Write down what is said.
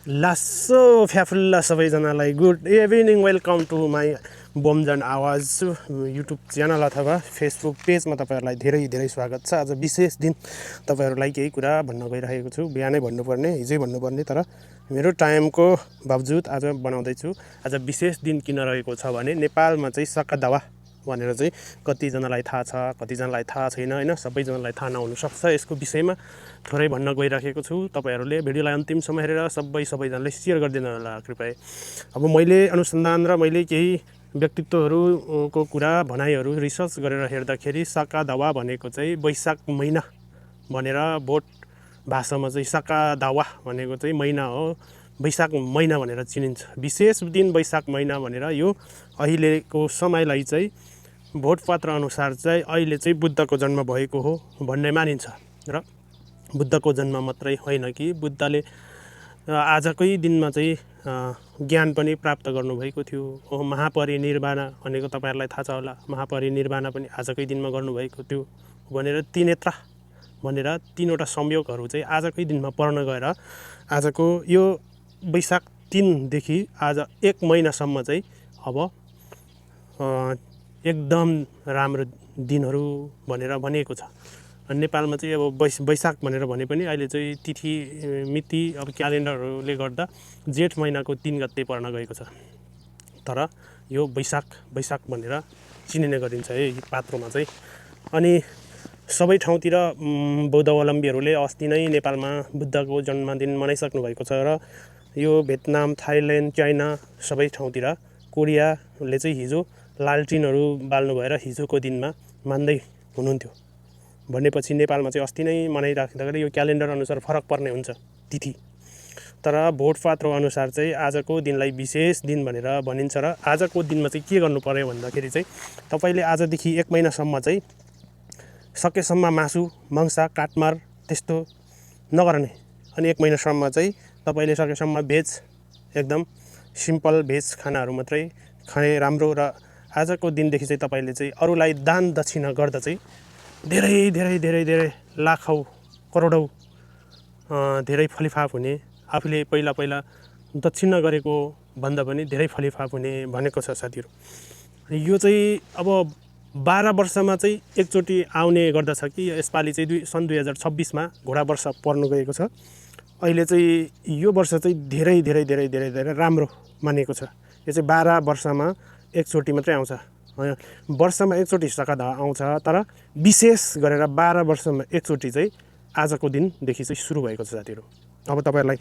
लासो फ्याफुल्ला सबैजनालाई good evening welcome to my Bomjan आवाज युट्युब च्यानल अथवा फेसबुक पेजमा तपाईँहरूलाई धेरै धेरै स्वागत छ। आज विशेष दिन तपाईँहरूलाई केही कुरा भन्न गइरहेको छु। बिहानै भन्नुपर्ने, हिजै भन्नुपर्ने, तर मेरो टाइमको बावजुद आज बनाउँदैछु। आज विशेष दिन किन रहेको छ भने नेपालमा चाहिँ सक्का दावा भनेर चाहिँ कतिजनालाई थाहा छ, कतिजनालाई थाहा छैन होइन, सबैजनालाई थाहा नहुनसक्छ। यसको विषयमा थोरै भन्न गइराखेको छु। तपाईँहरूले भिडियोलाई अन्तिमसम्म हेरेर सबैजनाले सेयर गरिदिनु होला कृपया। अब मैले अनुसन्धान र मैले केही व्यक्तित्वहरूको कुरा भनाइहरू रिसर्च गरेर हेर्दाखेरि सक्का दावा भनेको चाहिँ वैशाख महिना भनेर बोट भाषामा चाहिँ सक्का दावा भनेको चाहिँ महिना हो, वैशाख महिना भनेर चिनिन्छ। विशेष दिन वैशाख महिना भनेर यो अहिलेको समयलाई चाहिँ भोटपत्र अनुसार चाहिँ अहिले चाहिँ बुद्धको जन्म भएको हो भन्ने मानिन्छ। र बुद्धको जन्म मात्रै होइन कि बुद्धले आजकै दिनमा चाहिँ ज्ञान पनि प्राप्त गर्नुभएको थियो। महापरिनिर्वाण भनेको तपाईँहरूलाई थाहा छ होला, महापरिनिर्वाण पनि आजकै दिनमा गर्नुभएको थियो भनेर त्रिनेत्र भनेर तीनवटा संयोगहरू चाहिँ आजकै दिनमा पर्न गएर आजको यो वैशाख 3 देखि आज 1 महिनासम्म चाहिँ अब एकदम राम्रो दिनहरू भनेर भनिएको छ। नेपालमा चाहिँ अब वैशाख भनेर भने पनि अहिले चाहिँ तिथि मिति अब क्यालेन्डरहरूले गर्दा जेठ महिनाको 3 गते पर्न गएको छ। तर यो वैशाख भनेर चिनिने गरिन्छ है पात्रोमा चाहिँ। अनि सबै ठाउँतिर बौद्धावलम्बीहरूले अस्ति नै नेपालमा बुद्धको जन्मदिन मनाइसक्नु भएको छ। र यो भियतनाम, थाइल्यान्ड, चाइना सबै ठाउँतिर, कोरियाले चाहिँ हिजो लालटिनहरू बाल्नु भएर हिजोको दिनमा मान्दै हुनुहुन्थ्यो भनेपछि नेपालमा चाहिँ अस्ति नै मनाइराख्दाखेरि यो क्यालेन्डर अनुसार फरक पर्ने हुन्छ तिथि। तर भोटपत्र अनुसार चाहिँ आजको दिनलाई विशेष दिन भनेर भनिन्छ। र आजको दिनमा चाहिँ के गर्नु पर्यो भन्दाखेरि चाहिँ तपाईँले आजदेखि 1 महिनासम्म चाहिँ सकेसम्म मासु, मांसा, काटमार त्यस्तो नगर्ने। अनि 1 महिनासम्म चाहिँ तपाईँले सकेसम्म भेज, एकदम सिम्पल भेज खानाहरू मात्रै खाने राम्रो। र आजको दिनदेखि चाहिँ तपाईँले चाहिँ अरूलाई दान दक्षिणा गर्दा चाहिँ धेरै धेरै धेरै धेरै लाखौँ करोडौँ धेरै फलिफाप हुने, आफूले पहिला दक्षिणा गरेको भन्दा पनि धेरै फलिफाप हुने भनेको छ साथीहरू। यो चाहिँ अब 12 वर्षमा चाहिँ एकचोटि आउने गर्दछ कि यसपालि चाहिँ सन् 2026मा घोडा वर्ष पर्नु गएको छ। अहिले चाहिँ यो वर्ष चाहिँ धेरै धेरै धेरै धेरै धेरै राम्रो मानिएको छ। यो चाहिँ 12 वर्षमा एकचोटि मात्रै आउँछ, वर्षमा एकचोटि सक्का दावा आउँछ। तर विशेष गरेर 12 वर्षमा एकचोटि चाहिँ आजको दिनदेखि चाहिँ सुरु भएको छ साथीहरू। अब तपाईँहरूलाई